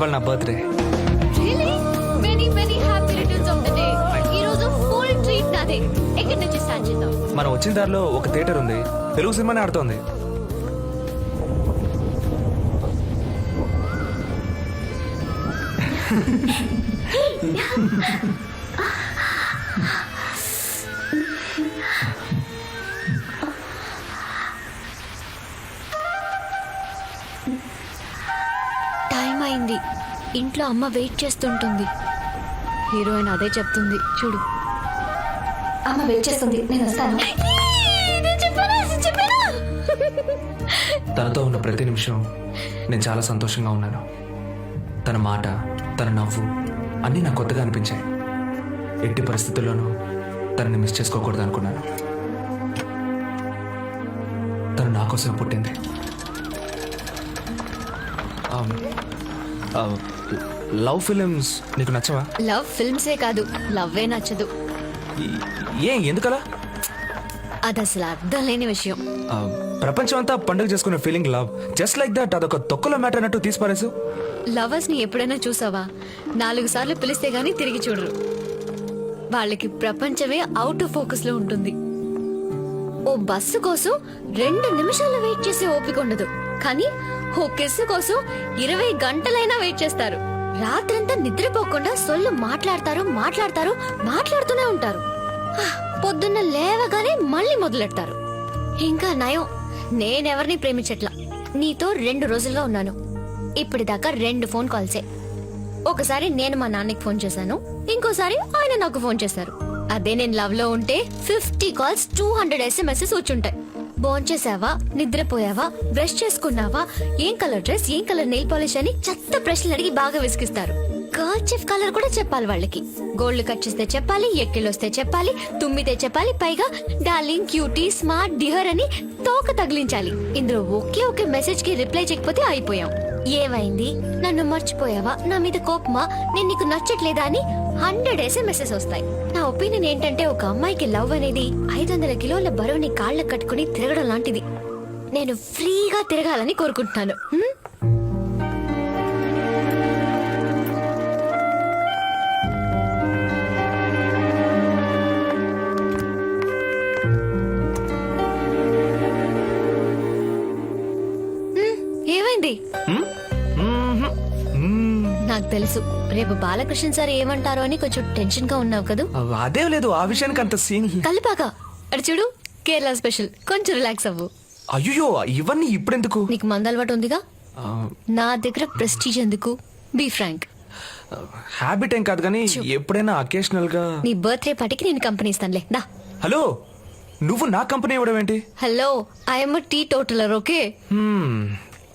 ఇవాళ నా birthday. Really? Many, many happy returns of the day. ఈ రోజు ఫుల్ ట్రీట్ నాదే. ఎక్కడి నుంచి స్టార్ట్ చేద్దాం? మనం వచ్చిన దారిలో ఒక థియేటర్ ఉంది, తెలుగు సినిమానే ఆడుతోంది. టైం అయింది. ఇంట్లో అమ్మ వెయిట్ చేస్తుంటుంది. హీరోయిన్ అదే చెప్తుంది చూడు. అమ్మ వెయిట్ చేస్తుంది, నేను వస్తాను. తనతో ఉన్న ప్రతి నిమిషం నేను చాలా సంతోషంగా ఉన్నాను. తన మాట, తన నవ్వు అన్నీ నాకు కొత్తగా అనిపించాయి. ఎట్టి పరిస్థితుల్లోనూ తనని మిస్ చేసుకోకూడదు అనుకున్నాను. తను నా కోసం పుట్టింది. లవ్ ఫిలిమ్స్ నీకు నచ్చవా? లవ్ ఫిల్మ్సే కాదు, లవ్వే నచ్చదు. ఎందుకలా? అది అసలు అర్థం లేని విషయం. ప్రపంచం అంతా పండుగ చేసుకునే feeling love. Just like that, అదొక తొక్కలో మ్యాటర్ అన్నట్టు తీసిపారేసు. లవర్స్ ని ఎప్పుడైనా చూసావా? 4 సార్లు పిలిస్తే గానీ తిరిగి చూడరు. వాళ్ళకి ప్రపంచమే అవుట్ ఆఫ్ ఫోకస్ లో ఉంటుంది. ఓ బస్సు కోసం 2 నిమిషాలు వెయిట్ చేసే ఓపిక ఉండదు. కానీ ఓ కిస్సు కోసం 20 గంటలైనా వెయిట్ చేస్తారు. రాత్రంతా నిద్రపోకుండా సొల్లు మాట్లాడుతూనే ఉంటారు. పొద్దున్న లేవగానే మళ్ళీ మొదలెడతారు. ఇంకా నయం, నేనెవరిని ప్రేమించట్లా. నీతో 2 రోజులుగా ఉన్నాను. ఇప్పటిదాకా 2 ఫోన్ కాల్సే. ఒకసారి నేను మా నాన్నకి ఫోన్ చేశాను, ఇంకోసారి ఆయన నాకు ఫోన్ చేశారు. అదే నేను లవ్ లో ఉంటే 50 కాల్స్, 200 SMS వచ్చుంటాయి. భోంచేసావా, నిద్రపోయావా, బ్రష్ చేసుకున్నావా, ఏం కలర్ డ్రెస్, ఏం కలర్ నెయిల్ పాలిష్ అని చెత్త ప్రశ్నలు అడిగి బాగా విసిగిస్తారు. కర్చీఫ్ కలర్ కూడా చెప్పాలి వాళ్ళకి. గోల్డ్ కట్ చేస్తే చెప్పాలి, ఎక్కిలొస్తే చెప్పాలి, తుమ్మితే చెప్పాలి, పైగా డార్లింగ్, క్యూటీ, స్మార్ట్, డియర్ అని తోక తగిలించాలి. ఇందులో ఒకే మెసేజ్ కి రిప్లై చేయకపోతే అయిపోయాం. ఏమైంది, నన్ను మర్చిపోయావా, నా మీద కోపమా, నేను నీకు నచ్చట్లేదా అని 100 SMS వస్తాయి. నా ఒపీనియన్ ఏంటంటే, ఒక అమ్మాయికి లవ్ అనేది 500 కిలోల బరువుని కాళ్ళకు కట్టుకుని తిరగడం లాంటిది. నేను ఫ్రీగా తిరగాలని కోరుకుంటున్నాను. ఏమైంది? నాకు తెలుసు, రేపు బాలకృష్ణ సార్ ఏమంటారో అని కొంచెం టెన్షన్ గా ఉన్నావు కదా. అదే లేదు, ఆ విషయానికి అంత సీన్. కలిపాక అడు చూడు, కేరళ స్పెషల్. కొంచెం రిలాక్స్ అవ్వు. అయ్యో, ఇవన్నీ ఇప్పుడెందుకు? నీకు మంద అలవాటు ఉందిగా, నా దగ్గర ప్రెస్టీజ్ ఎందుకు? Be Frank. హ్యాబిట్ ఏం కాదు కానీ ఎప్పుడైనా అకేషనల్ గా. నీ బర్త్డే పార్టీకి నేను కంపెనీ ఇస్తానులే, దా. హలో, నువ్వు నా కంపెనీ ఇవ్వడం ఏంటి? Hello, I'm teetotaller, okay?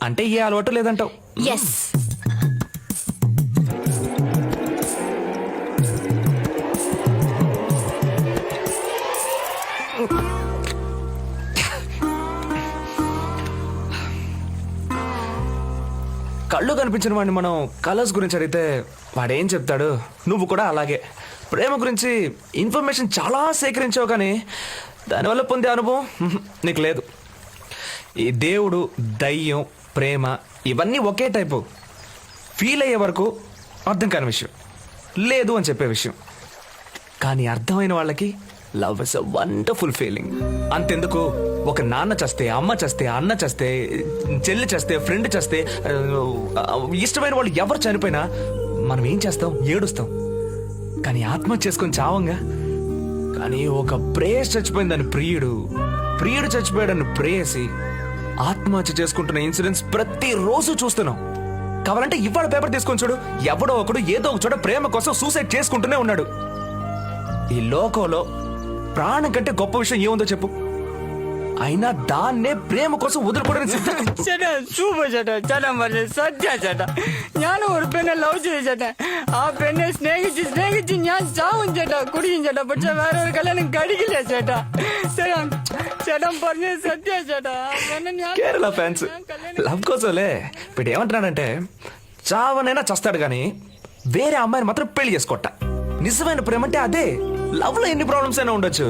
అంటే ఏ అలవాటు లేదంటావు? ఎస్. కళ్ళు కనిపించిన వాడిని మనం కలర్స్ గురించి అడిగితే వాడేం చెప్తాడు? నువ్వు కూడా అలాగే ప్రేమ గురించి ఇన్ఫర్మేషన్ చాలా సేకరించావు, కానీ దానివల్ల పొందే అనుభవం నీకు లేదు. ఈ దేవుడు, దయ్యం, ప్రేమ ఇవన్నీ ఒకే టైపు. ఫీల్ అయ్యే వరకు అర్థం కాని విషయం, లేదు అని చెప్పే విషయం. కానీ అర్థమైన వాళ్ళకి love is a wonderful feeling. అంతెందుకు, ఒక నాన్న చస్తే, అమ్మ చస్తే, అన్న చస్తే, చెల్లి చస్తే, ఫ్రెండ్ చస్తే, ఇష్టమైన వాళ్ళు ఎవరు చనిపోయినా మనం ఏం చేస్తాం? ఏడుస్తాం. కానీ ఆత్మహత్య చేసుకొని చావంగా. కానీ ఒక ప్రేయస్ చచ్చిపోయిందని ప్రియుడు చచ్చిపోయాడని ప్రేయసి ఆత్మహత్య చేసుకుంటున్న ఇన్సిడెంట్స్ ప్రతిరోజు చూస్తున్నాం. కావాలంటే ఇవాళ పేపర్ తీసుకొని చూడు, ఎవడో ఒకడు ఏదో ఒక చోట ప్రేమ కోసం సూసైడ్ చేసుకుంటూనే ఉన్నాడు. ఈ లోకంలో ప్రాణం కంటే గొప్ప విషయం ఏముందో చెప్పు? అయినా దాన్నే ప్రేమ కోసం వదులుకోవడానికి ചേട്ടാ സൂപ്പർ ചേട്ടാ ചേട്ടാ പറഞ്ഞ സത്യ ചേട്ടാ ഞാൻ ഒരു പെണ്ണെ ലവ് ചെയ്തു ചേട്ടാ ആ പെണ്ണെ സ്നേഹിച്ച് ഞാൻ ചാവും ചേട്ടാ കുടിക്കും ചേട്ടാ പക്ഷെ വേറെ ഒരു കല്യാണം കഴിക്കില്ല ചേട്ടാ ചേട്ടാ ചേട്ടൻ പറഞ്ഞ సత్య ചേട്ടാ కేరళ ఫ్యాన్స్ లవ్ కోసంలే ఇప్పుడు ఏమంటున్నాడంటే చావనైనా చస్తాడు కానీ వేరే అమ్మాయిని మాత్రం పెళ్లి చేసుకోట. నిజమైన ప్రేమ అంటే అదే. లవ్ లో ఎన్ని ప్రాబ్లమ్స్ అయినా ఉండొచ్చు,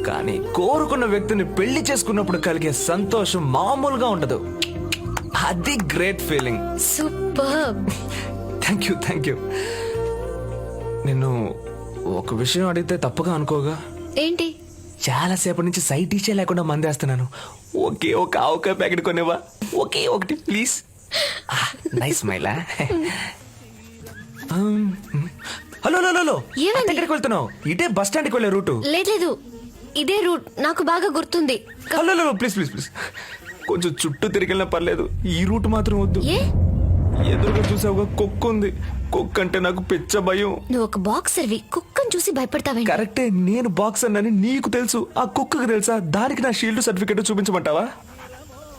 కానీ కోరుకున్న వ్యక్తిని పెళ్లి చేసుకున్నప్పుడు కలిగే సంతోషం మామూలుగా ఉండదు. అది great feeling. Super. Thank you. నిన్ను ఒక విషయం అడిగితే తప్పుగా అనుకోగా. ఏంటి? చాలాసేపటి నుంచి సైట్ ఇచ్చే లేకుండా మందేస్తున్నాను. ఒకే ఒక ఆవకాయ ప్యాకెట్ కొనేవా? ఒకే ఒకటి ప్లీజ్. నైస్ స్మైలా. హలో హలో హలో, ఏమైంది? ఎక్కడికి వెళ్తున్నావు? ఇదే బస్ స్టాండ్కి వెళ్ళే రూటు. లేదు, ఇదే రూట్ నాకు బాగా గుర్తుంది. Hello hello, please please please, కొంచెం చుట్టూ తిరిగినా పర్లేదు, ఈ రూట్ మాత్రం వద్దు. ఏ? ఎదురుగా చూసావుగా కుక్క ఉంది. కుక్క అంటే నాకు పిచ్చ భయం. నువ్వు ఒక బాక్సర్వి, కుక్కను చూసి భయపడతావేంటి? కరెక్టే, నేను బాక్సర్ అని నీకు తెలుసు, ఆ కుక్కకు తెలుసా? దానికి నా షీల్డ్ సర్టిఫికేట్ చూపించమంటావా?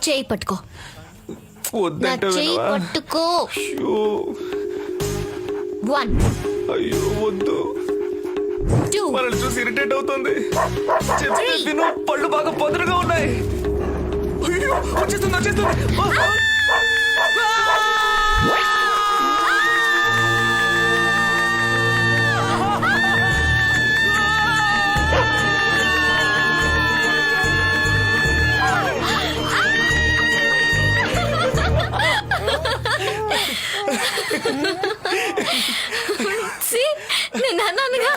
చేయి పట్టుకో. నా వద్దంటే చేయి వినవా? పట్టుకో. అయ్యో, 1 అయ్యో వద్దు, 2 మనల్ని చూసి ఇరిటేట్ అవుతుంది. చెప్తే విను, పళ్ళు బాగా పొదరుగా ఉన్నాయి. అయ్యో, వచ్చేస్తుంది వచ్చేస్తుంది. See? నేను అన్నానుగా.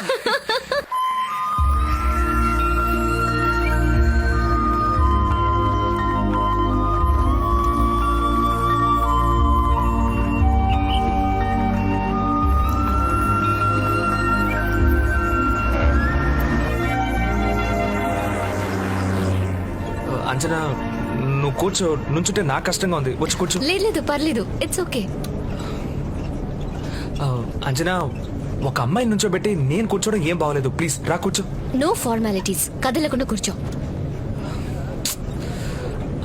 అంజనా, నువ్వు కూర్చో. నుంచుంటే నాకు కష్టంగా ఉంది. వచ్చి కూర్చో. లేదు పర్లేదు, ఇట్స్ ఓకే. అంజనా, ఒక అమ్మాయి నుంచోబెట్టి నేను కూర్చోవడం ఏం బాగలేదు. ప్లీజ్ రా కూర్చో. నో ఫార్మాలిటీస్, కదలకుండా కూర్చో.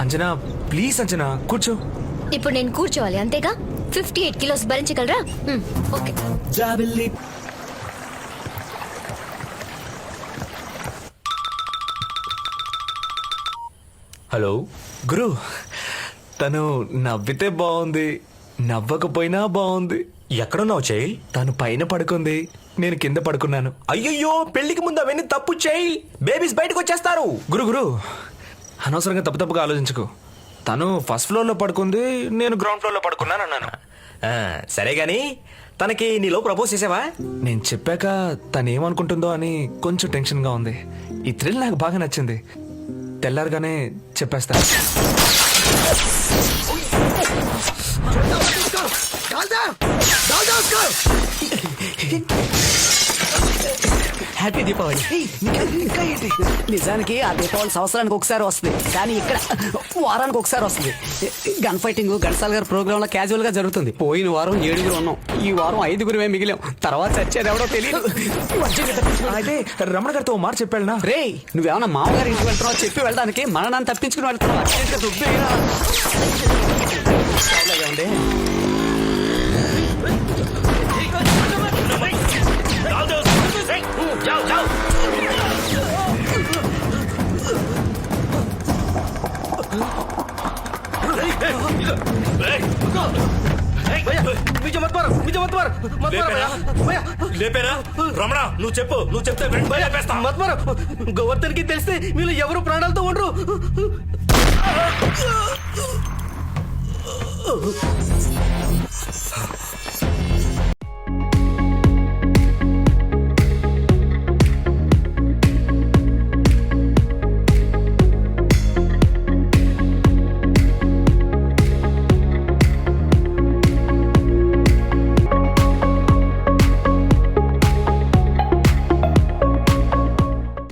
అంజనా ప్లీజ్, అంజనా కూర్చో. ఇప్పుడు నేను కూర్చోవాలి అంతేగా? 58 కిలోస్ భరించగలరా? ఓకే. హలో గురు, తను నవ్వితే బాగుంది, నవ్వకపోయినా బాగుంది. ఎక్కడున్నావు చెయ్యి? తను పైన పడుకుంది, నేను కింద పడుకున్నాను. అయ్యయ్యో, పెళ్లికి ముందు అవన్నీ తప్పు చెయ్యి. బేబీస్ బయటకు వచ్చేస్తారు. గురు అనవసరంగా తప్పుగా ఆలోచించుకో. తను ఫస్ట్ ఫ్లోర్ లో పడుకుంది, నేను గ్రౌండ్ ఫ్లోర్ లో పడుకున్నాను అన్నాను. ఆ, సరే గాని తనకి నీలో ప్రపోజ్ చేసావా? నేను చెప్పాక తను ఏమనుకుంటుందో అని కొంచెం టెన్షన్ గా ఉంది. ఈ థ్రిల్ నాకు బాగా నచ్చింది. తెల్లారగానే చెప్పేస్తా. హ్యాపీ దీపావళి. నిజానికి ఆ దీపావళి సంవత్సరానికి ఒకసారి వస్తుంది, కానీ ఇక్కడ వారానికి ఒకసారి వస్తుంది. గన్ ఫైటింగ్ ఘంటసాల గారి ప్రోగ్రామ్ లో క్యాజువల్ గా జరుగుతుంది. పోయిన వారం 7 ఉన్నాం, ఈ వారం 5 మిగిలాం. తర్వాత చచ్చేది ఎవడో తెలియదు. అయితే రమణ గారితో ఓ మాట చెప్పాడునా? రే, నువ్వేమన్నా మామగారి ఇంటికి వెళ్తున్నావు చెప్పి వెళ్ళడానికి మననాన్ని తప్పించుకుని వెళ్తున్నావు. అర్జెంట్గా దుబ్బేయరా. ఉంది. లేపేరా రమణ, నువ్వు చెప్పు. నువ్వు చెప్తే గోవర్ధన్ కి తెలిస్తే వీళ్ళు ఎవరు ప్రాణాలతో ఉండరు.